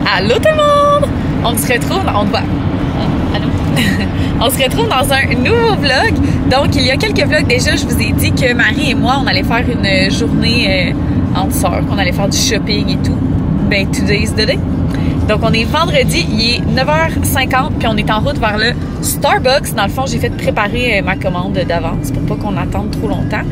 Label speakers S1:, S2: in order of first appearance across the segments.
S1: Allô tout le monde! On se retrouve, on te voit. Allô? On se retrouve dans un nouveau vlog. Donc, il y a quelques vlogs déjà, je vous ai dit que Marie et moi, on allait faire une journée entre sœurs, qu'on allait faire du shopping et tout. Ben, today's the day. Donc, on est vendredi, il est 9h50, puis on est en route vers le Starbucks. Dans le fond, j'ai fait préparer ma commande d'avance pour pas qu'on attende trop longtemps.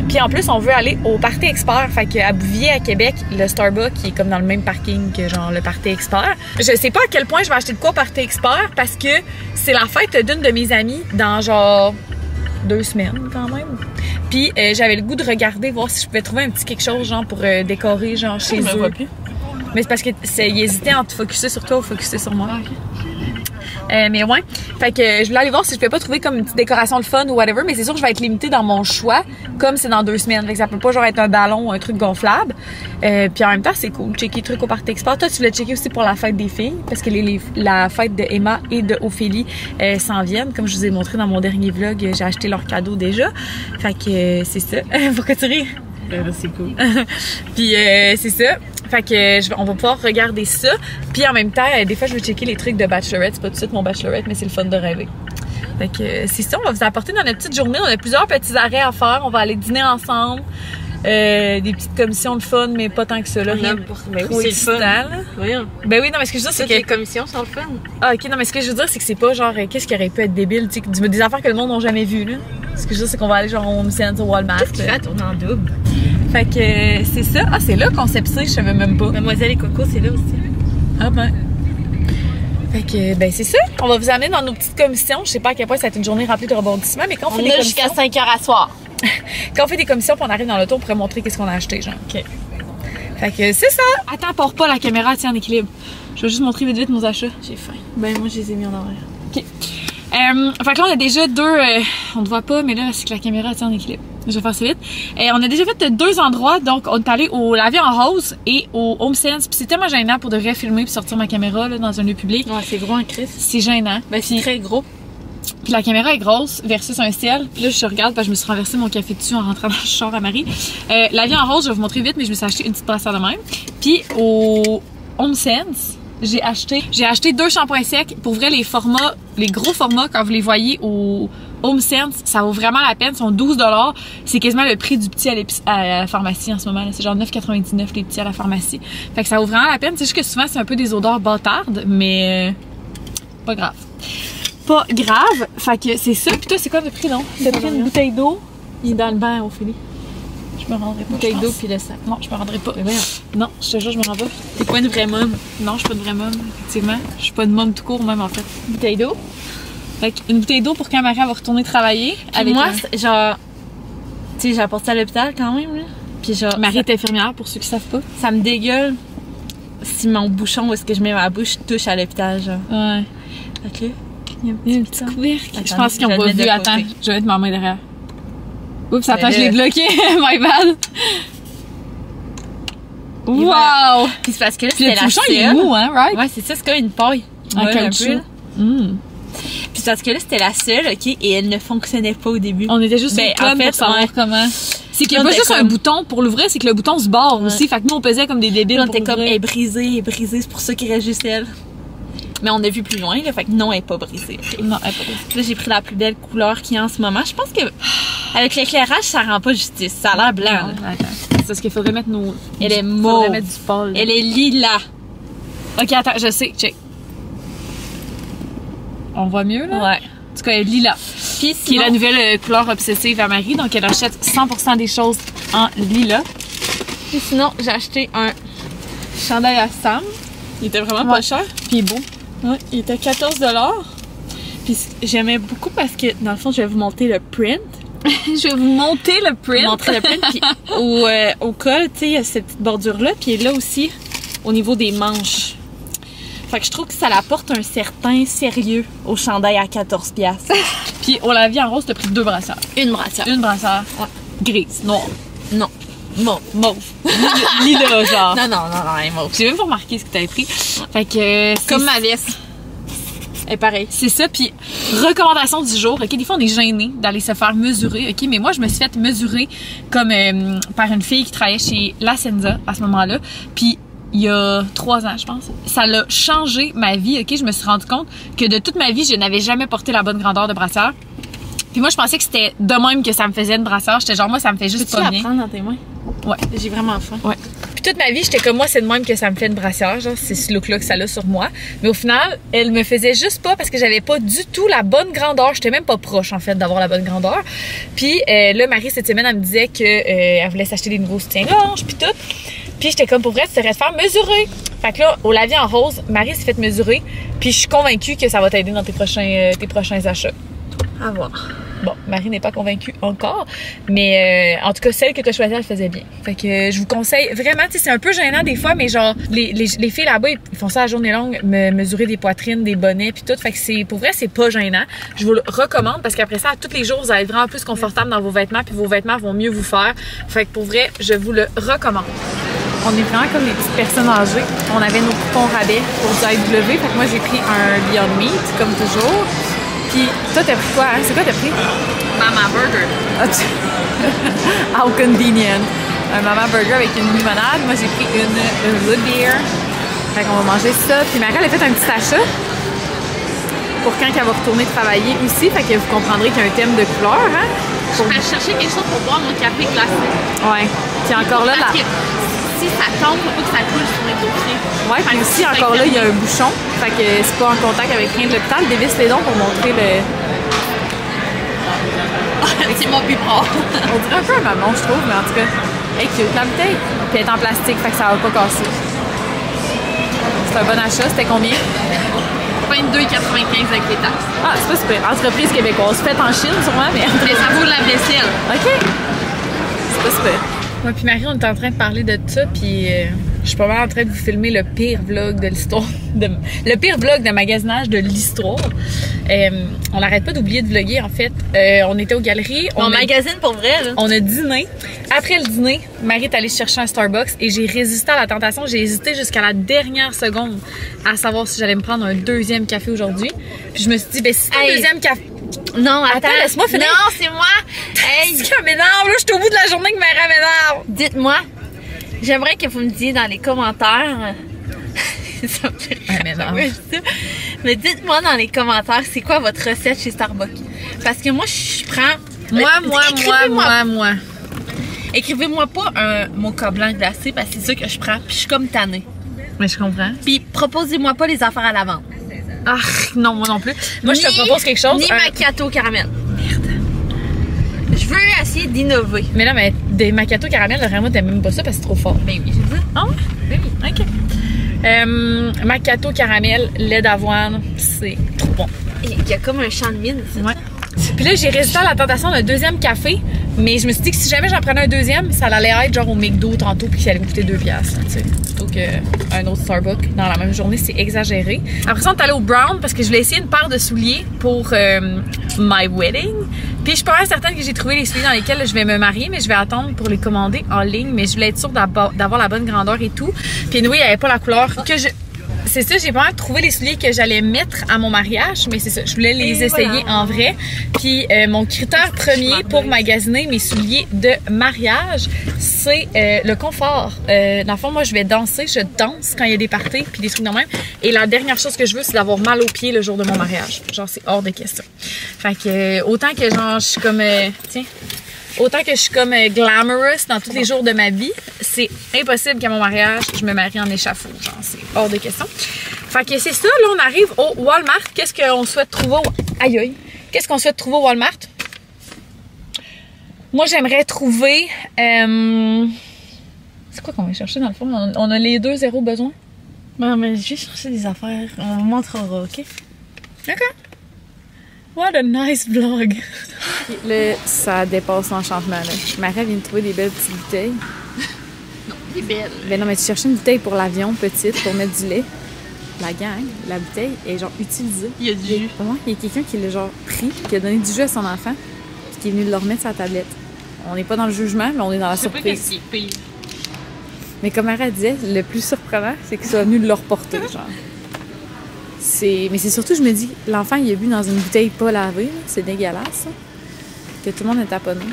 S1: Puis en plus, on veut aller au Party Expert. Fait qu'à Bouvier, à Québec, le Starbucks qui est comme dans le même parking que genre le Party Expert. Je sais pas à quel point je vais acheter de quoi au Party Expert parce que c'est la fête d'une de mes amies dans genre 2 semaines quand même. Puis j'avais le goût de regarder, voir si je pouvais trouver un petit quelque chose genre pour décorer genre chez eux. Vois plus. Mais c'est parce qu'il hésitait entre focusser sur toi ou focusser sur moi. Okay. Mais ouais, fait que je voulais aller voir si je pouvais pas trouver comme une petite décoration de fun ou whatever, mais c'est sûr que je vais être limitée dans mon choix, comme c'est dans 2 semaines. Fait que ça peut pas genre être un ballon ou un truc gonflable. Puis en même temps, c'est cool. Checker les trucs au Party Expert. Toi, tu voulais checker aussi pour la fête des filles, parce que la fête de Emma et de Ophélie s'en viennent. Comme je vous ai montré dans mon dernier vlog, j'ai acheté leurs cadeaux déjà. Fait que c'est ça. Pourquoi tu ris?
S2: C'est cool.
S1: Puis c'est ça. Fait que on va pouvoir regarder ça. Puis en même temps, des fois, je vais checker les trucs de Bachelorette. C'est pas tout de suite mon Bachelorette, mais c'est le fun de rêver. Fait que c'est ça, on va vous apporter dans notre petite journée. On a plusieurs petits arrêts à faire. On va aller dîner ensemble. Des petites commissions de fun, mais pas tant que ça. Là.
S2: Rien pour trop excitant.
S1: Oui. Ben oui, non, mais ce que je veux dire, c'est que...
S2: les commissions sont le fun.
S1: Ah, ok, non, mais ce que je veux dire, c'est que c'est pas genre, qu'est-ce qui aurait pu être débile, tu sais, des affaires que le monde n'a jamais vues, là. Ce que je veux dire, c'est qu'on va aller genre au Home Sense, au Walmart.
S2: Qu'est-ce que tu fais? Tourner en double.
S1: Fait que c'est ça. Ah, c'est là Concept C, je savais même pas.
S2: Mademoiselle et Coco, c'est là aussi.
S1: Ah ben. Fait que, ben c'est ça. On va vous amener dans nos petites commissions. Je sais pas à quel point ça va être une journée remplie de rebondissements, mais quand on fait des commissions...
S2: jusqu'à 5h à soir.
S1: Quand on fait des commissions puis on arrive dans l'auto, on pourrait montrer qu'est-ce qu'on a acheté, genre. OK. Fait que c'est ça. Attends, porte pas la caméra, tiens en équilibre. Je vais juste montrer vite vite nos achats.
S2: J'ai faim. Ben moi, je les ai mis en arrière.
S1: OK. Fait que là, on a déjà 2... on ne voit pas, mais là, c'est que la caméra tient en équilibre. Je vais faire ça vite. On a déjà fait 2 endroits. Donc, on est allé au La Vie en Rose et au Home Sense. Puis c'est tellement gênant pour de vrai filmer puis sortir ma caméra là, dans un lieu public.
S2: Ouais, c'est gros en crise.
S1: C'est gênant.
S2: Ben, c'est très gros.
S1: Puis la caméra est grosse versus un ciel. Puis là, je regarde parce que je me suis renversé mon café dessus en rentrant dans le char à Marie. La Vie en Rose, je vais vous montrer vite, mais je me suis acheté une petite brassière de même. Puis au Home Sense, j'ai acheté 2 shampoings secs. Pour vrai, les gros formats, quand vous les voyez au Home Sense, ça vaut vraiment la peine. Ils sont 12 $. C'est quasiment le prix du petit à la pharmacie en ce moment. C'est genre 9,99 les petits à la pharmacie. Fait que ça vaut vraiment la peine. C'est juste que souvent, c'est un peu des odeurs bâtardes, mais pas grave. Pas grave. Fait que c'est ça. Puis toi, c'est quoi le prix, non? T'as pris une bouteille d'eau. Il est dans le bain, Ophélie. Je me rendrai pas.
S2: Bouteille d'eau puis le sac.
S1: Non, je me rendrai pas. Non, je te jure, je me rends pas.
S2: T'es pas une vraie môme.
S1: Non, je suis pas une vraie môme, effectivement. Je suis pas une môme tout court, même, en fait.
S2: Bouteille d'eau?
S1: Fait une bouteille d'eau pour quand Marie va retourner travailler.
S2: Avec moi, genre, tu sais, j'ai apporté ça à l'hôpital quand même, là. Puis genre.
S1: Marie est infirmière, pour ceux qui savent pas.
S2: Ça me dégueule si mon bouchon où est-ce que je mets ma bouche touche à l'hôpital, genre.
S1: Ouais.
S2: Fait que
S1: il y a un petit couvercle. Je pense qu'ils ont pas vu. Attends, je vais mettre ma main derrière. Oups, attends, je l'ai bloqué. My bad. Wow!
S2: Puis c'est parce que là, c'était la
S1: seule. Il est mou, hein, right?
S2: Ouais, c'est ça, c'est comme une paille.
S1: En caoutchouc.
S2: Puis parce que là, c'était la seule, OK, et elle ne fonctionnait pas au début.
S1: On était juste en fait, pour savoir comment. C'est qu'il n'y a pas juste un bouton pour l'ouvrir, c'est que le bouton se barre aussi. Fait que nous, on pesait comme des débiles.
S2: On était comme, elle est brisée, c'est pour ça qu'il reste juste elle. Mais on a vu plus loin, là, fait que non, elle est pas brisée. Okay.
S1: Non, elle est pas brisée.
S2: Puis là, j'ai pris la plus belle couleur qu'il y a en ce moment. Je pense que avec l'éclairage, ça rend pas justice. Ça a l'air blanc.
S1: Non, c'est parce qu'il faudrait mettre nos...
S2: Elle est mauve.
S1: Faudrait mettre du pâle.
S2: Elle est lilas.
S1: OK, attends, je sais. Check. On voit mieux, là?
S2: Ouais.
S1: En tout cas, elle est lilas.
S2: Puis
S1: qui est la nouvelle couleur obsessive à Marie. Donc, elle achète 100% des choses en lilas.
S2: Puis sinon, j'ai acheté un chandail à Sam. Il était vraiment pas cher.
S1: Puis il est beau.
S2: Ouais, il était 14 $. Puis j'aimais beaucoup parce que, dans le fond, je vais vous montrer le print.
S1: Je vais vous monter le print.
S2: Montrer le print. Puis au col, tu sais, il y a cette petite bordure-là. Puis là aussi, au niveau des manches. Fait que je trouve que ça apporte un certain sérieux au chandail à 14$.
S1: Puis au La Vie en Rose, t'as pris 2 brassières.
S2: Une brassière.
S1: Une brassière.
S2: Ouais.
S1: Grise, noire.
S2: Non. Mauve.
S1: Lila, genre.
S2: Non, elle est mauve.
S1: J'ai même pas remarqué ce que t'avais pris. Fait que...
S2: Comme ma veste.
S1: est pareil. C'est ça. Puis, recommandation du jour, OK? Des fois, on est gêné d'aller se faire mesurer, OK? Mais moi, je me suis fait mesurer comme par une fille qui travaillait chez La Senza à ce moment-là. Puis, il y a 3 ans, je pense. Ça l'a changé ma vie, OK? Je me suis rendu compte que de toute ma vie, je n'avais jamais porté la bonne grandeur de brassière. Puis moi, je pensais que c'était de même que ça me faisait une brassière. J'étais genre, moi, ça me fait juste pas bien.
S2: Peux-tu la prendre dans tes mains?
S1: Ouais.
S2: J'ai vraiment faim.
S1: Ouais. Puis toute ma vie, j'étais comme moi, c'est de même que ça me fait une brassière. Genre, c'est ce look-là que ça a sur moi. Mais au final, elle me faisait juste pas parce que j'avais pas du tout la bonne grandeur. J'étais même pas proche, en fait, d'avoir la bonne grandeur. Puis là, Marie, cette semaine, elle me disait qu'elle voulait s'acheter des nouveaux soutiens-gorge, puis tout. Puis j'étais comme, pour vrai, tu devrais te faire mesurer. Fait que là, au lavis en rose, Marie s'est fait mesurer. Puis je suis convaincue que ça va t'aider dans tes prochains achats.
S2: À voir.
S1: Bon, Marie n'est pas convaincue encore, mais en tout cas, celle que tu as choisie, elle faisait bien. Fait que je vous conseille vraiment, tu sais, c'est un peu gênant des fois, mais genre, les filles là-bas, ils font ça à journée longue, mesurer des poitrines, des bonnets, puis tout. Fait que c'est, pour vrai, c'est pas gênant. Je vous le recommande parce qu'après ça, tous les jours, vous allez être vraiment plus confortable dans vos vêtements, puis vos vêtements vont mieux vous faire. Fait que pour vrai, je vous le recommande. On est vraiment comme des petites personnes âgées. On avait nos coupons rabais pour du AEW. Fait que moi, j'ai pris un Beyond Meat, comme toujours. Puis toi, t'as pris quoi, hein? C'est quoi t'as pris?
S2: Mama Burger.
S1: How convenient. Un Mama Burger avec une limonade. Moi, j'ai pris une root beer. Fait qu'on va manger ça. Puis Marie, elle a fait un petit achat pour quand elle va retourner travailler aussi. Fait que vous comprendrez qu'il y a un thème de couleur, hein?
S2: Je vais chercher quelque chose pour boire mon café glacé.
S1: Ouais. Puis encore là,
S2: Parce que si ça tombe, faut pas que ça coule sur mes dossiers.
S1: Ouais, puis aussi, encore là, il y a un bouchon. Fait que c'est pas en contact avec rien de l'hôpital. Dévisse les dons pour montrer le...
S2: C'est mon biberon.
S1: On dirait un peu un maman, je trouve, mais en tout cas, hey, cute la bouteille. Puis elle est en plastique, fait que ça va pas casser. C'est un bon achat. C'était combien?
S2: 22,95 avec les taxes.
S1: Ah, c'est pas super. Entreprise québécoise. Faite en Chine, sûrement, mais...
S2: Mais ça vaut la vaisselle.
S1: OK. C'est pas super. Moi puis Marie, on est en train de parler de ça, puis je suis pas mal en train de vous filmer le pire vlog de l'histoire. Le pire vlog de magasinage de l'histoire. On n'arrête pas d'oublier de vlogger, en fait. On était aux galeries.
S2: On magasine pour vrai, là.
S1: On a dîné. Après le dîner, Marie est allée chercher un Starbucks et j'ai résisté à la tentation. J'ai hésité jusqu'à la dernière seconde à savoir si j'allais me prendre un deuxième café aujourd'hui. Puis je me suis dit, ben si c'est un deuxième café...
S2: Non,
S1: attends, laisse-moi finir.
S2: Non, c'est moi. Hey,
S1: c'est qu'elle m'énerve, là, je suis au bout de la journée que Marie m'énerve.
S2: Dites-moi, j'aimerais que vous me disiez dans les commentaires. Ça me fait rire, mais dites-moi dans les commentaires, c'est quoi votre recette chez Starbucks? Parce que moi, je prends.
S1: Moi.
S2: Écrivez-moi pas un mocha blanc glacé parce que c'est ça que je prends. Puis je suis comme tannée.
S1: Mais je comprends.
S2: Puis proposez-moi pas les affaires à la vente.
S1: Ah, non, moi non plus. Moi, je te propose quelque chose.
S2: Ni macchiato caramel. Merde. Je veux essayer d'innover.
S1: Mais là, mais des macchiato caramel, vraiment, t'aimes même pas ça parce que c'est trop fort.
S2: Ben oui, j'ai dit.
S1: Ah ouais? Oui, ok. Macchiato caramel, lait d'avoine, c'est trop bon.
S2: Il y a comme un champ de mine, c'est
S1: ouais. Puis là, j'ai résisté à la tentation d'un deuxième café, mais je me suis dit que si jamais j'en prenais un deuxième, ça allait être genre au McDo tantôt, puis ça allait me coûter 2$, tu sais. Plutôt qu'un autre Starbucks dans la même journée, c'est exagéré. Après ça, on est allé au Brown parce que je voulais essayer une paire de souliers pour my wedding. Puis je suis pas certaine que j'ai trouvé les souliers dans lesquels je vais me marier, mais je vais attendre pour les commander en ligne. Mais je voulais être sûre d'avoir la bonne grandeur et tout. Puis anyway, il n'y avait pas la couleur que je... C'est ça, j'ai pas envie de trouver les souliers que j'allais mettre à mon mariage, mais c'est ça, je voulais les essayer en vrai. Puis mon critère premier pour magasiner mes souliers de mariage, c'est le confort. Dans le fond, moi, je vais danser, je danse quand il y a des parties, puis des trucs de même. Et la dernière chose que je veux, c'est d'avoir mal aux pieds le jour de mon mariage. Genre, c'est hors de question. Fait que autant que genre, je suis comme... tiens... Autant que je suis comme glamorous dans tous les jours de ma vie, c'est impossible qu'à mon mariage, je me marie en échafaud. Genre, c'est hors de question. Fait que c'est ça, là, on arrive au Walmart. Qu'est-ce qu'on souhaite trouver au... Aïe, aïe. Qu'est-ce qu'on souhaite trouver au Walmart? Moi, j'aimerais trouver... C'est quoi qu'on va chercher, dans le fond? On a les 2-0 besoin?
S2: Non, mais je vais chercher des affaires. On vous montrera, OK?
S1: OK. What a nice vlog! Là, ça dépasse l'enchantement. Marie vient de trouver des belles petites bouteilles.
S2: Non, des belles.
S1: Ben non, mais tu cherchais une bouteille pour l'avion, petite, pour mettre du lait. La gang, la bouteille est genre utilisée.
S2: Il y a du jus.
S1: Il y a quelqu'un qui l'a genre pris, qui a donné du jus à son enfant, puis qui est venu le remettre sur la tablette. On n'est pas dans le jugement, mais on est dans la surprise.
S2: C'est pire.
S1: Mais comme Marie disait, le plus surprenant, c'est qu'il soit venu le reporter, genre. Mais c'est surtout, je me dis, l'enfant, il a bu dans une bouteille pas lavée. C'est dégueulasse, ça. Que tout le monde est taponné.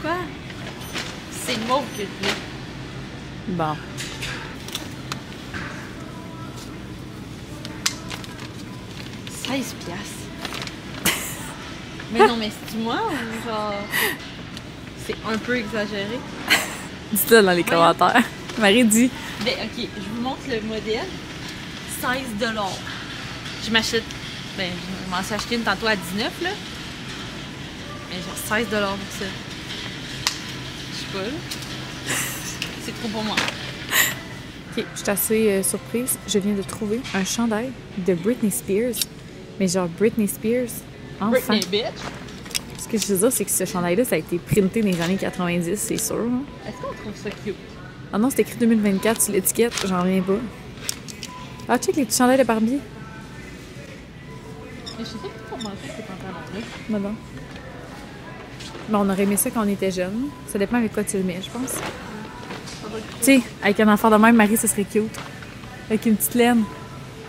S2: Quoi? C'est mauve que je veux.
S1: Bon. $16.
S2: Mais non, mais c'est moi ou genre. C'est un peu exagéré?
S1: Dites-le dans les commentaires. Marie dit.
S2: Ben, ok, je vous montre le modèle. $16. Je m'achète. Ben, je m'en suis acheté une tantôt à 19 là. Mais genre $16 pour ça. Je sais pas là. C'est trop pour moi.
S1: Ok, je suis assez surprise. Je viens de trouver un chandail de Britney Spears. Mais genre Britney Spears, enfin.
S2: Britney bitch.
S1: Ce que je veux dire, c'est que ce chandail-là, ça a été printé dans les années 90, c'est sûr. Hein?
S2: Est-ce qu'on trouve ça cute?
S1: Ah non, c'est écrit 2024 sur l'étiquette, j'en reviens pas. Ah, check les petits chandails de Barbie.
S2: Mais je sais pas comment ça ces pantalons-là.
S1: Madame. Bon, on aurait aimé ça quand on était jeunes. Ça dépend avec quoi tu le mets, je pense. Tu sais, avec un enfant de même, Marie, ça serait cute. Avec une petite laine.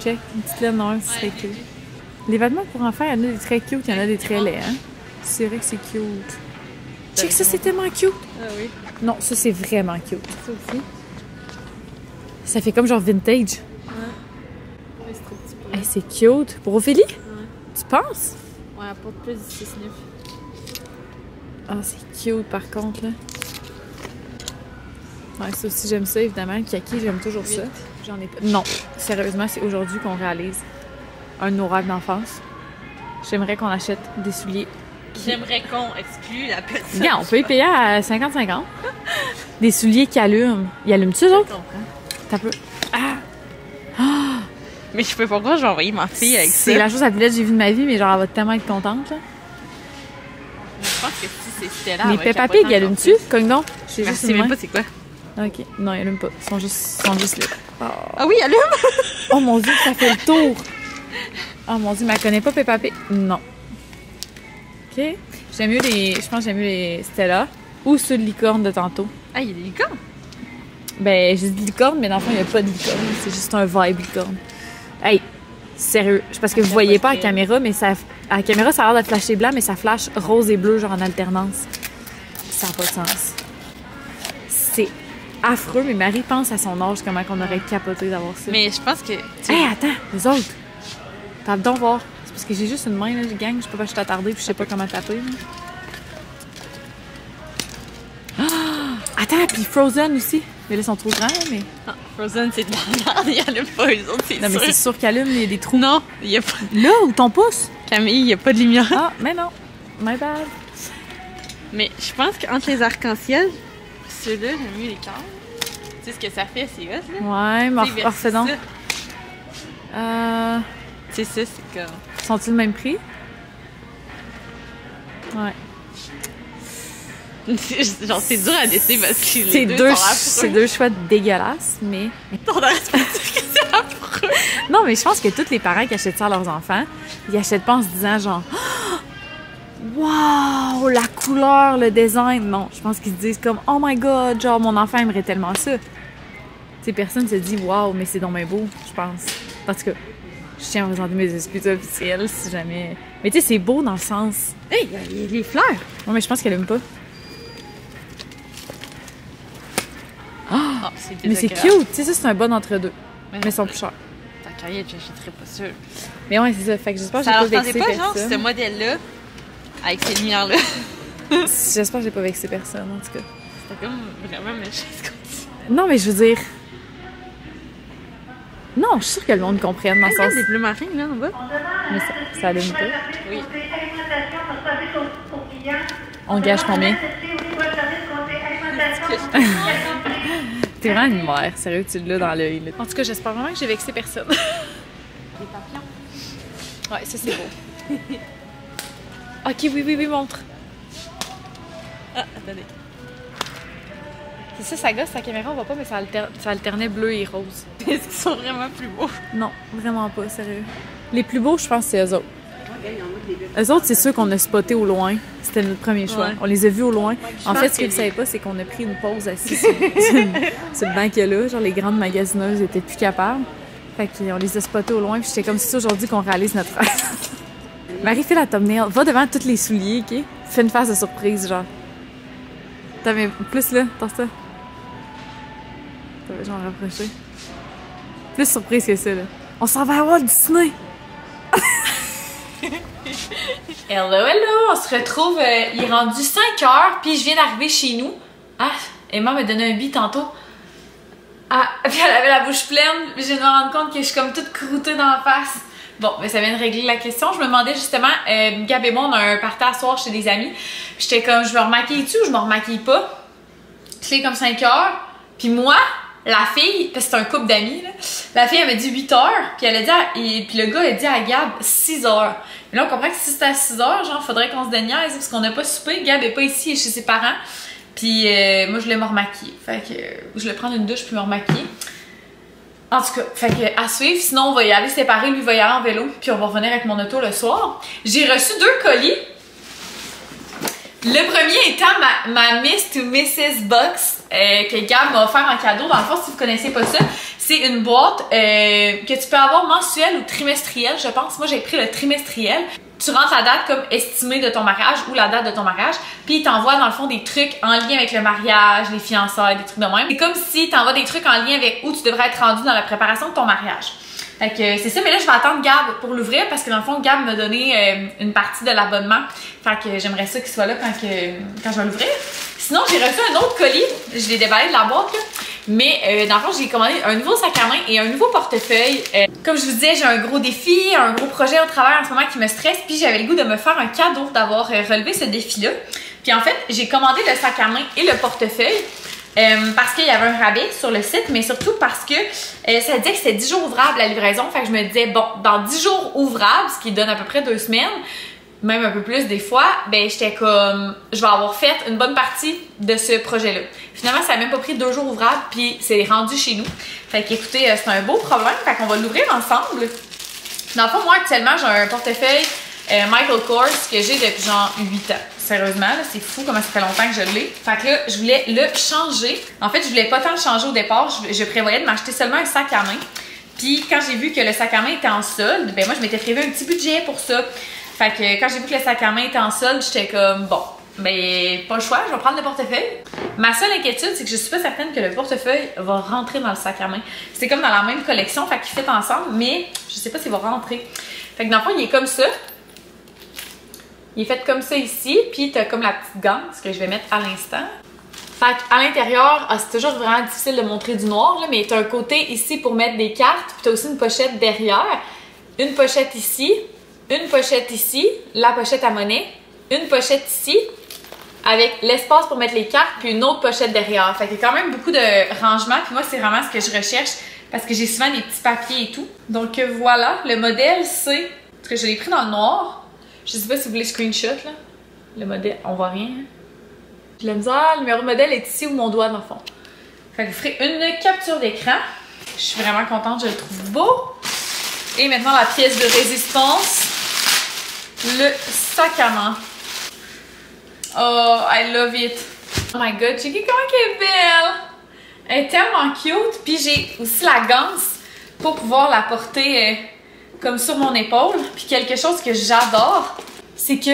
S1: Check, une petite laine noire, ça serait cute. Les vêtements pour enfants, il y en a des très cute, il y en a des très laids, hein. C'est vrai que c'est cute. Check, ça, c'est tellement cute.
S2: Ah oui.
S1: Non, ça, c'est vraiment cute. Ça aussi. Ça fait comme genre vintage.
S2: Ouais. Mais c'est trop petit pour
S1: Hey, c'est cute. Pour Ophélie?
S2: Ouais.
S1: Tu penses?
S2: Ouais, elle porte plus du 6-9.
S1: Ah, c'est cute par contre, là. Ouais, ça aussi, j'aime ça, évidemment. Le kaki, j'aime toujours ça. J'en ai pas. Non, sérieusement, c'est aujourd'hui qu'on réalise un de nos rêves d'enfance. J'aimerais qu'on achète des souliers.
S2: J'aimerais qu'on exclue la personne.
S1: Regarde, on peut y payer à 50-50. Des souliers qui allument. Ils allument-tu, eux autres? T'as peu. Ah!
S2: Mais je sais pas pourquoi je vais envoyer ma fille avec ça.
S1: C'est la chose la plus laide que j'ai vue de ma vie, mais genre, elle va tellement être contente, là.
S2: Je pense que si c'est Stella.
S1: Les Peppa Pig, ils allument-tu? Cogne donc.
S2: Je sais même pas c'est quoi.
S1: Ok. Non, ils allument pas. Ils sont juste là. Oh.
S2: Ah oui, allume!
S1: Oh mon Dieu, ça fait le tour! Oh mon Dieu, mais elle connaît pas Peppa Pig? Non. Ok. J'aime mieux les... Je pense que j'aime mieux les Stella ou ceux de licorne de tantôt.
S2: Ah, il y a des licornes?
S1: Ben, j'ai dit licorne, mais dans le fond, il n'y a pas de licorne. C'est juste un vibe licorne. Hey, sérieux. Parce que vous voyez pas à la caméra, mais ça... À la caméra, ça a l'air de flasher blanc, mais ça flash rose et bleu, genre en alternance. Ça n'a pas de sens. C'est affreux, mais Marie pense à son âge, comment on aurait capoté d'avoir ça.
S2: Mais je pense que...
S1: Hey, attends, les autres! Tape donc voir. C'est parce que j'ai juste une main, là, gang, je peux pas t'attarder, puis je sais pas comment taper. Là. Ah! Attends, puis Frozen aussi. Mais là, ils sont trop grands, mais...
S2: Ah, Frozen, c'est de la merde, il y en a pas, eux autres, c'est
S1: Non, mais c'est sûr qu'allume, il y a des trous.
S2: Non, il y a pas...
S1: Là, où ton pouce?
S2: Camille, il y a pas de lumière.
S1: Ah, mais non. My bad.
S2: Mais je pense qu'entre les arcs-en-ciel, ceux-là, j'aime mieux les cœurs. Tu sais ce que ça fait, c'est hot, là?
S1: Ouais, mais refais donc.
S2: C'est ça, c'est comme...
S1: Sont-ils le même prix? Ouais.
S2: Genre, c'est dur à décider parce que
S1: C'est
S2: les deux sont affreux.
S1: C'est deux choix dégueulasses, mais...
S2: On arrête pas de dire que c'est affreux.
S1: Non, mais je pense que tous les parents qui achètent ça à leurs enfants, ils achètent pas en se disant genre... Wow, la couleur, le design. Non, je pense qu'ils se disent comme oh my god, genre mon enfant aimerait tellement ça. Tu sais, personne se dit wow, mais c'est donc bien beau, je pense. Parce que je tiens à présenter mes excuses officielles si jamais. Mais tu sais, c'est beau dans le sens.
S2: Hey, il y a les fleurs.
S1: Non, mais je pense qu'elle aime pas.
S2: Oh,
S1: mais c'est cute, tu sais, ça c'est un bon entre-deux. Mais ils sont plus chers.
S2: Ta carrière, j'achèterais pas ça.
S1: Mais ouais, c'est ça. Fait que j'espère que j'ai
S2: pas
S1: vexé personne.
S2: Genre, ce modèle-là, avec ces lumières-là.
S1: J'espère que j'ai pas vexé personne, en tout cas.
S2: C'était comme vraiment méchant ce qu'on dit.
S1: Non, mais je veux dire... Non, je suis sûre que le monde comprenne dans le sens...
S2: des bleus marins, là, en bas.
S1: Mais ça allume pas.
S2: Oui.
S1: On gage combien? T'es vraiment une mère, sérieux, tu l'as dans l'œil. En tout cas, j'espère vraiment que j'ai vexé personne.
S2: Les papillons.
S1: Ouais, ça c'est beau. Ok, oui, montre.
S2: Ah, attendez.
S1: C'est ça gosse, la caméra, on voit pas, mais ça alternait bleu et rose.
S2: Est-ce qu'ils sont vraiment plus beaux?
S1: Non, vraiment pas, sérieux. Les plus beaux, je pense, c'est eux autres. Eux autres, c'est ceux qu'on a spotés au loin. C'était notre premier choix. Ouais. On les a vus au loin. En fait, ce que vous savez pas, c'est qu'on a pris une pause assise sur le banc qu'il y a là. Genre, les grandes magasineuses étaient plus capables. Fait qu'on les a spotés au loin. Puis j'étais comme si c'est aujourd'hui qu'on réalise notre rêve. Marie, fais la thumbnail. Va devant tous les souliers, OK? Fais une phase de surprise, genre. T'as mais plus là, dans ça. je m'en rapprocher. Plus surprise que ça, là. On s'en va à Walt Disney! Hello, hello! On se retrouve, il est rendu 5 heures, puis je viens d'arriver chez nous. Ah, Emma m'a donné un bi tantôt. Ah, puis elle avait la bouche pleine, je viens de me rendre compte que je suis comme toute croûtée dans la face. Bon, mais ça vient de régler la question. Je me demandais justement, Gab et moi, on a un party à soir chez des amis. J'étais comme, je me remaquille-tu ou je me remaquille pas? C'est comme 5 heures. Puis moi, la fille, parce que c'est un couple d'amis, là, la fille, elle m'a dit 8 heures. Puis elle a dit, puis le gars a dit à Gab 6 heures. Mais là, on comprend que si c'était à 6 heures, genre, faudrait qu'on se déniaise parce qu'on n'a pas soupé. Gab est pas ici, il est chez ses parents. Puis moi, je voulais me remaquiller. Fait que je voulais prendre une douche puis me remaquiller. En tout cas, fait que à suivre. Sinon, on va y aller séparer. Lui va y aller en vélo. Puis on va revenir avec mon auto le soir. J'ai reçu 2 colis. Le premier étant ma Miss to Mrs. Box que Gab m'a offert en cadeau. Dans le fond, si vous connaissez pas ça, c'est une boîte que tu peux avoir mensuelle ou trimestrielle, je pense. Moi, j'ai pris le trimestriel. Tu rentres la date comme estimée de ton mariage ou la date de ton mariage, puis il t'envoie dans le fond des trucs en lien avec le mariage, les fiançailles, des trucs de même. C'est comme si t'envoies des trucs en lien avec où tu devrais être rendu dans la préparation de ton mariage. Fait que c'est ça, mais là je vais attendre Gab pour l'ouvrir parce que dans le fond Gab m'a donné une partie de l'abonnement. Fait que j'aimerais ça qu'il soit là quand je vais l'ouvrir. Sinon j'ai reçu un autre colis, je l'ai déballé de la boîte là. Mais dans le fond, j'ai commandé un nouveau sac à main et un nouveau portefeuille. Comme je vous disais, j'ai un gros défi, un gros projet au travail en ce moment qui me stresse. Puis j'avais le goût de me faire un cadeau d'avoir relevé ce défi-là. Puis en fait, j'ai commandé le sac à main et le portefeuille parce qu'il y avait un rabais sur le site, mais surtout parce que ça disait que c'était 10 jours ouvrables la livraison. Fait que je me disais, bon, dans 10 jours ouvrables, ce qui donne à peu près 2 semaines, même un peu plus des fois, ben j'étais comme, je vais avoir fait une bonne partie de ce projet-là. Finalement, ça n'a même pas pris 2 jours ouvrables, puis c'est rendu chez nous. Fait qu'écoutez, c'est un beau problème, fait qu'on va l'ouvrir ensemble. Dans le fond, moi, actuellement, j'ai un portefeuille Michael Kors que j'ai depuis genre 8 ans. Sérieusement, là, c'est fou comment ça fait longtemps que je l'ai. Fait que là, je voulais le changer. En fait, je voulais pas tant le changer au départ, je prévoyais de m'acheter seulement un sac à main. Puis quand j'ai vu que le sac à main était en solde, ben moi, je m'étais prévu un petit budget pour ça. Fait que quand j'ai vu que le sac à main était en solde, j'étais comme, bon, ben pas le choix, je vais prendre le portefeuille. Ma seule inquiétude, c'est que je suis pas certaine que le portefeuille va rentrer dans le sac à main. C'est comme dans la même collection, fait qu'ils fit ensemble, mais je sais pas s'il va rentrer. Fait que dans le fond, il est comme ça. Il est fait comme ça ici, puis t'as comme la petite ganse que je vais mettre à l'instant. Fait qu'à l'intérieur, c'est toujours vraiment difficile de montrer du noir, là, mais t'as un côté ici pour mettre des cartes, puis t'as aussi une pochette derrière. Une pochette ici. Une pochette ici, la pochette à monnaie, une pochette ici, avec l'espace pour mettre les cartes, puis une autre pochette derrière. Fait qu'il y a quand même beaucoup de rangement, puis moi, c'est vraiment ce que je recherche, parce que j'ai souvent des petits papiers et tout. Donc voilà, le modèle, c'est... Parce que je l'ai pris dans le noir. Je sais pas si vous voulez screenshot, là. Le modèle, on voit rien. J'ai la misère, le numéro de modèle est ici, où mon doigt, dans le fond. Fait que je ferai une capture d'écran. Je suis vraiment contente, je le trouve beau. Et maintenant, la pièce de résistance. Le sac à main. Oh, I love it. Oh my god, checkez comment elle est belle. Elle est tellement cute. Puis j'ai aussi la ganse pour pouvoir la porter comme sur mon épaule. Puis quelque chose que j'adore, c'est que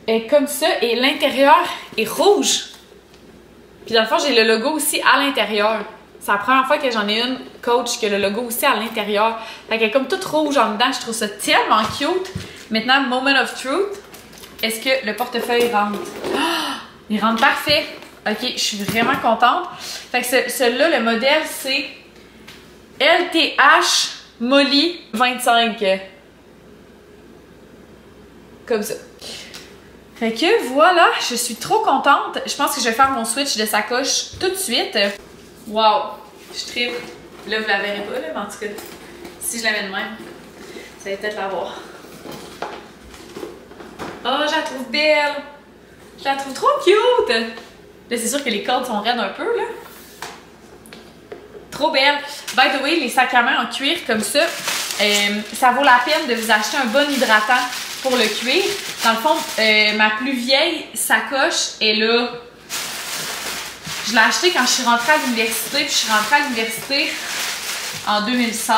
S1: elle est comme ça et l'intérieur est rouge. Puis dans le fond, j'ai le logo aussi à l'intérieur. C'est la première fois que j'en ai une coach que le logo aussi à l'intérieur. Fait qu'elle est comme toute rouge en dedans. Je trouve ça tellement cute. Maintenant, moment of truth. Est-ce que le portefeuille rentre? Oh, il rentre parfait. Ok, je suis vraiment contente. Fait que celui-là, le modèle, c'est LTH Molly 25. Comme ça. Fait que voilà, je suis trop contente. Je pense que je vais faire mon switch de sacoche tout de suite. Wow! Je tripe. Là, vous la verrez pas, là, mais en tout cas, si je la mets de même, ça va peut-être la voir. Oh, je la trouve belle! Je la trouve trop cute! Là, c'est sûr que les cordes sont raides un peu, là. Trop belle! By the way, les sacs à main en cuir comme ça, ça vaut la peine de vous acheter un bon hydratant pour le cuir. Dans le fond, ma plus vieille sacoche est là. Je l'ai acheté quand je suis rentrée à l'université, puis je suis rentrée à l'université en 2016,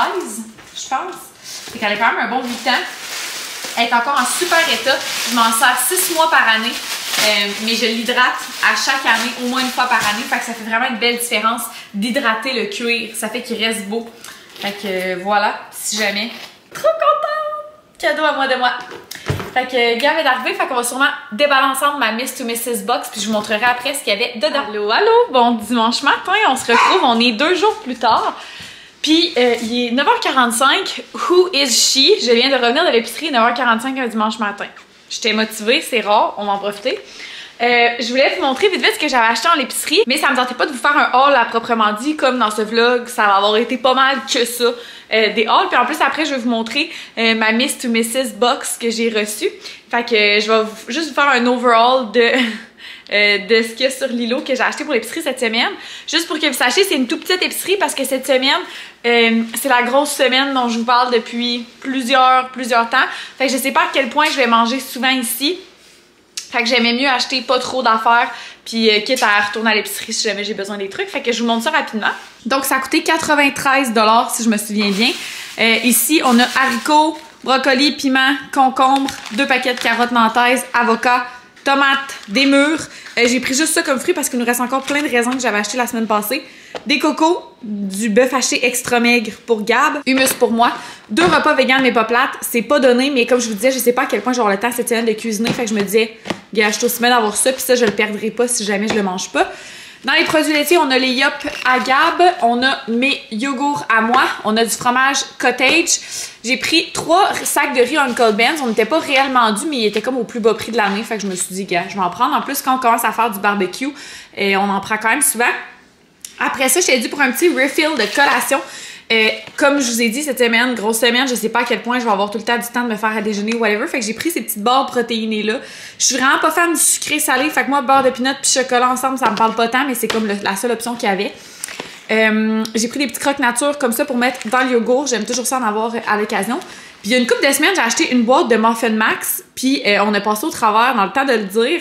S1: je pense. Fait qu'elle a quand même un bon 8 ans. Elle est encore en super état. Je m'en sers 6 mois par année, mais je l'hydrate à chaque année, au moins une fois par année. Fait que ça fait vraiment une belle différence d'hydrater le cuir. Ça fait qu'il reste beau. Fait que voilà, si jamais. Trop contente! Cadeau à moi de moi. Fait que Gab est arrivé, fait qu'on va sûrement déballer ensemble ma Miss to Mrs. Box, puis je vous montrerai après ce qu'il y avait dedans. Allô, allô! Bon dimanche matin, on se retrouve, on est 2 jours plus tard. Puis il est 9h45, who is she? Je viens de revenir de l'épicerie, 9h45 un dimanche matin. J'étais motivée, c'est rare, on va en profiter. Je voulais vous montrer vite ce que j'avais acheté en l'épicerie, mais ça me tentait pas de vous faire un haul à proprement dit, comme dans ce vlog, ça va avoir été pas mal que ça, des hauls. Puis en plus après je vais vous montrer ma Miss to Mrs. Box que j'ai reçue. Fait que je vais juste vous faire un overall de ce qu'il y a sur Lilo que j'ai acheté pour l'épicerie cette semaine. Juste pour que vous sachiez, c'est une toute petite épicerie parce que cette semaine, c'est la grosse semaine dont je vous parle depuis plusieurs temps. Fait que je sais pas à quel point je vais manger souvent ici. Fait que j'aimais mieux acheter pas trop d'affaires puis quitte à retourner à l'épicerie si jamais j'ai besoin des trucs. Fait que je vous montre ça rapidement. Donc ça a coûté 93 $ si je me souviens bien. Ici, on a haricots, brocolis, piments, concombres, 2 paquets de carottes nantaises, avocats, tomates, des mûres. J'ai pris juste ça comme fruit parce qu'il nous reste encore plein de raisins que j'avais acheté la semaine passée. Des cocos, du bœuf haché extra maigre pour Gab, hummus pour moi, 2 repas vegan mais pas plates. C'est pas donné, mais comme je vous disais, je sais pas à quel point j'aurai le temps cette semaine de cuisiner. Fait que je me disais, gars, je suis aussi bien d'avoir ça, puis ça, je le perdrai pas si jamais je le mange pas. Dans les produits laitiers, on a les Yop à Gab, on a mes yogourts à moi, on a du fromage cottage. J'ai pris 3 sacs de riz Uncle Ben's, on n'était pas réellement dû, mais il était comme au plus bas prix de l'année, fait que je me suis dit, gars, je vais en prendre. En plus, quand on commence à faire du barbecue, on en prend quand même souvent. Après ça, j'étais dû pour un petit refill de collation. Comme je vous ai dit, cette semaine, grosse semaine, je sais pas à quel point je vais avoir tout le temps du temps de me faire à déjeuner ou whatever. Fait que j'ai pris ces petites barres protéinées là. Je suis vraiment pas fan du sucré salé. Fait que moi, beurre de pinot puis chocolat ensemble, ça me parle pas tant, mais c'est comme la seule option qu'il y avait. J'ai pris des petits croques nature comme ça pour mettre dans le yogourt. J'aime toujours ça en avoir à l'occasion. Puis il y a une couple de semaines, j'ai acheté une boîte de Muffin Max. Puis on a passé au travers dans le temps de le dire.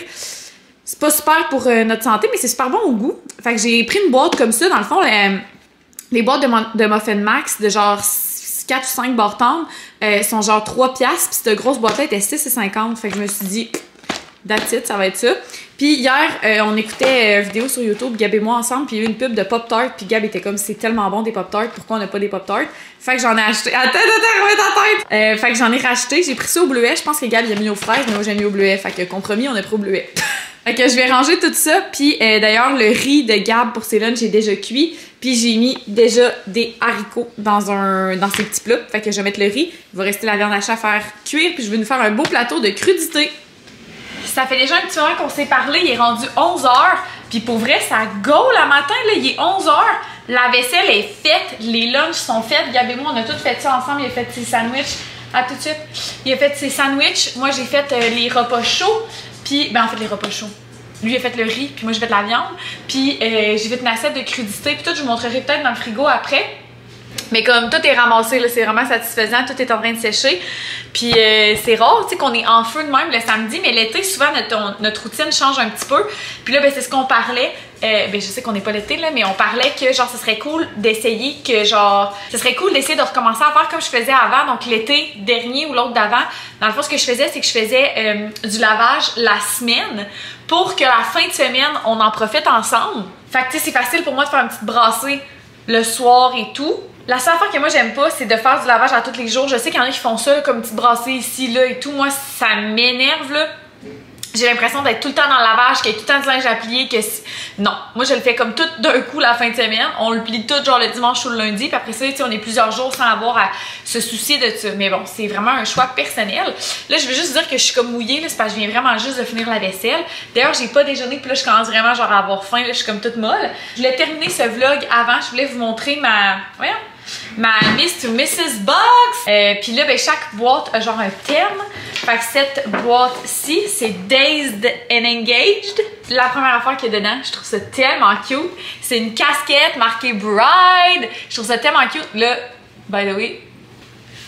S1: C'est pas super pour notre santé, mais c'est super bon au goût. Fait que j'ai pris une boîte comme ça. Dans le fond, les boîtes de Muffin Max de genre 4 ou 5 barres tendres sont genre 3$. Puis cette grosse boîte-là était 6,50$. Fait que je me suis dit, that's it, ça va être ça. Puis hier, on écoutait une vidéo sur YouTube, Gab et moi ensemble, puis il y a eu une pub de Pop-Tart. Puis Gab était comme, c'est tellement bon des Pop-Tart, pourquoi on n'a pas des Pop-Tart? Fait que j'en ai acheté. Attends, remets ta tête! Fait que j'en ai racheté. J'ai pris ça au bleuet. Je pense que Gab il a mis aux fraises, mais moi j'ai mis au bleuet. Fait que compromis, on a pris au bleuet. Fait que je vais ranger tout ça. Puis d'ailleurs, le riz de Gab pour ses lunchs est déjà cuit. Puis j'ai mis déjà des haricots dans ces petits plats. Fait que je vais mettre le riz. Il va rester la viande hachée à faire cuire. Puis je vais nous faire un beau plateau de crudité. Ça fait déjà un petit moment qu'on s'est parlé. Il est rendu 11h. Puis pour vrai, ça go le matin. Là, il est 11h. La vaisselle est faite. Les lunchs sont faits. Gab et moi, on a tout fait ça ensemble. Il a fait ses sandwichs. À tout de suite. Il a fait ses sandwichs. Moi, j'ai fait les repas chauds. Puis, ben en fait, les repas chauds. Lui, il a fait le riz, puis moi, j'ai fait de la viande. Puis, j'ai fait une assiette de crudité. Puis tout, je vous montrerai peut-être dans le frigo après. Mais comme tout est ramassé, là, c'est vraiment satisfaisant. Tout est en train de sécher. Puis, c'est rare, tu sais, qu'on est en feu de même le samedi. Mais l'été, souvent, notre routine change un petit peu. Puis là, ben, c'est ce qu'on parlait. Ben, je sais qu'on n'est pas l'été, là, mais on parlait que, genre, ce serait cool d'essayer de recommencer à faire comme je faisais avant. Donc, l'été dernier ou l'autre d'avant. Dans le fond, ce que je faisais, c'est que je faisais du lavage la semaine pour que la fin de semaine, on en profite ensemble. Fait que, tu sais, c'est facile pour moi de faire une petite brassée le soir et tout. La seule affaire que moi j'aime pas, c'est de faire du lavage à tous les jours. Je sais qu'il y en a qui font ça, comme une petite brassée ici, là et tout. Moi, ça m'énerve, là. J'ai l'impression d'être tout le temps dans le lavage, qu'il y a tout le temps du linge à plier, que non. Moi, je le fais comme tout d'un coup la fin de semaine. On le plie tout genre le dimanche ou le lundi, puis après ça, tu sais, on est plusieurs jours sans avoir à se soucier de ça. Mais bon, c'est vraiment un choix personnel. Là, je veux juste dire que je suis comme mouillée, là, c'est parce que je viens vraiment juste de finir la vaisselle. D'ailleurs, j'ai pas déjeuné, puis là, je commence vraiment genre à avoir faim, là, je suis comme toute molle. Je voulais terminer ce vlog avant, je voulais vous montrer ma Miss to Mrs. Box. Puis là, ben, chaque boîte a genre un thème. Fait que cette boîte-ci, c'est Dazed and Engaged. La première affaire qu'il y a dedans, je trouve ça tellement cute. C'est une casquette marquée Bride. Je trouve ça tellement cute. Là, by the way,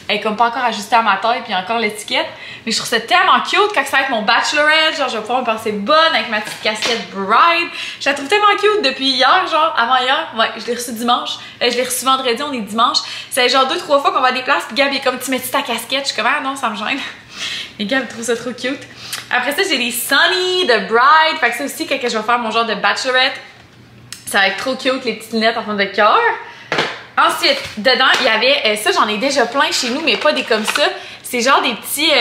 S1: elle est comme pas encore ajustée à ma taille, puis encore l'étiquette. Mais je trouve ça tellement cute quand ça va être mon bachelorette. Genre, je vais pouvoir me passer bonne avec ma petite casquette Bride. Je la trouve tellement cute depuis hier, genre, avant hier. Ouais, je l'ai reçue dimanche. Je l'ai reçue vendredi, on est dimanche. C'est genre 2-3 fois qu'on va à des places, puis Gab est comme, tu mets-tu ta casquette? Je suis comme, ah non, ça me gêne. Et Gab trouve ça trop cute. Après ça, j'ai les Sunny de Bride. Fait que ça aussi, quand je vais faire mon genre de bachelorette. Ça va être trop cute, les petites lunettes en forme de cœur. Ensuite, dedans, il y avait... ça, j'en ai déjà plein chez nous, mais pas des comme ça. C'est genre des petits...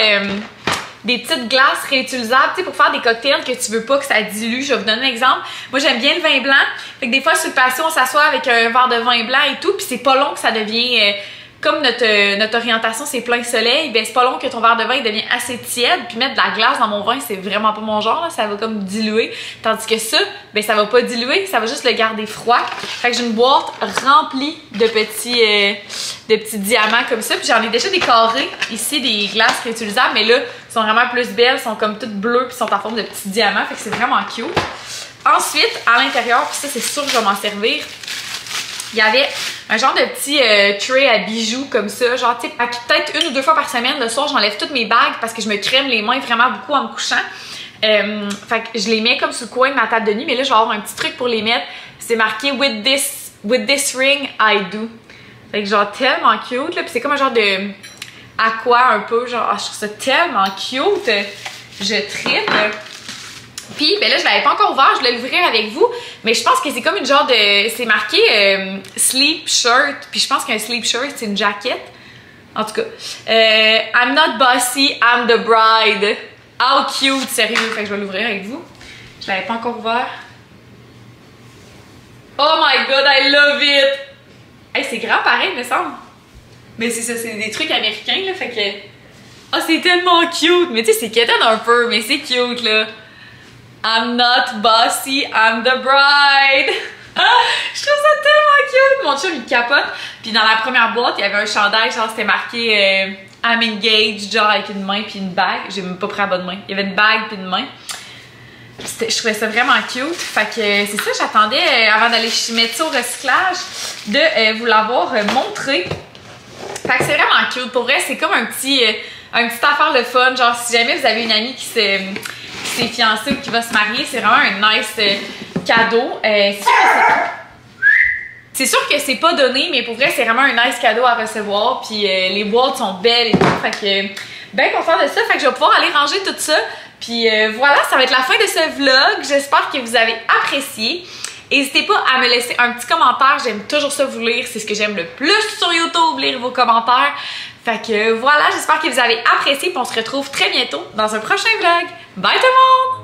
S1: des petites glaces réutilisables, tu sais, pour faire des cocktails que tu veux pas que ça dilue. Je vais vous donner un exemple. Moi, j'aime bien le vin blanc. Fait que des fois, sur le patio, on s'assoit avec un verre de vin blanc et tout, puis c'est pas long que ça devient... comme notre orientation, c'est plein soleil, ben c'est pas long que ton verre de vin devient assez tiède. Puis mettre de la glace dans mon vin, c'est vraiment pas mon genre, là. Ça va comme diluer. Tandis que ça, ben ça va pas diluer, ça va juste le garder froid. Fait que j'ai une boîte remplie de petits diamants comme ça. Puis j'en ai déjà des carrés ici, des glaces réutilisables, mais là, sont vraiment plus belles, sont comme toutes bleues, puis sont en forme de petits diamants. Fait que c'est vraiment cute. Ensuite, à l'intérieur, puis ça, c'est sûr que je vais m'en servir. Il y avait un genre de petit tray à bijoux comme ça, genre tu sais, peut-être 1 ou 2 fois par semaine, le soir j'enlève toutes mes bagues parce que je me crème les mains vraiment beaucoup en me couchant. Fait que je les mets comme sur le coin de ma table de nuit, mais là je vais avoir un petit truc pour les mettre. C'est marqué with this ring I do. Fait que genre tellement cute là, puis c'est comme un genre de aqua un peu, genre je trouve ça tellement cute. Je tripe. Puis, ben là, je l'avais pas encore ouvert, je voulais l'ouvrir avec vous, mais je pense que c'est comme une genre de... C'est marqué sleep shirt, puis je pense qu'un sleep shirt, c'est une jaquette. En tout cas, I'm not bossy, I'm the bride. How cute, sérieux, fait que je vais l'ouvrir avec vous. Je l'avais pas encore ouvert. Oh my god, I love it! Hey, c'est grand pareil, me semble. Mais c'est ça, c'est des trucs américains, là, fait que... Oh, c'est tellement cute! Mais tu sais, c'est quétaine un peu, mais c'est cute, là. I'm not bossy, I'm the bride. Je trouve ça tellement cute. Mon chum, il capote. Puis dans la première boîte, il y avait un chandail, genre c'était marqué I'm engaged, genre avec une main puis une bague. J'ai même pas pris la bonne main. Il y avait une bague puis une main. Je trouvais ça vraiment cute. Fait que c'est ça, j'attendais avant d'aller mettre ça au recyclage de vous l'avoir montré. Fait que c'est vraiment cute. Pour vrai, c'est comme un petit affaire le fun. Genre si jamais vous avez une amie qui s'est fiancée ou qui va se marier, c'est vraiment un nice cadeau. C'est sûr que c'est pas donné, mais pour vrai, c'est vraiment un nice cadeau à recevoir. Puis les boîtes sont belles et tout. Fait que bien content de ça. Fait que je vais pouvoir aller ranger tout ça. Puis voilà, ça va être la fin de ce vlog. J'espère que vous avez apprécié. N'hésitez pas à me laisser un petit commentaire. J'aime toujours ça vous lire. C'est ce que j'aime le plus sur YouTube, lire vos commentaires. Fait que voilà, j'espère que vous avez apprécié. Puis on se retrouve très bientôt dans un prochain vlog. Bye tout le monde!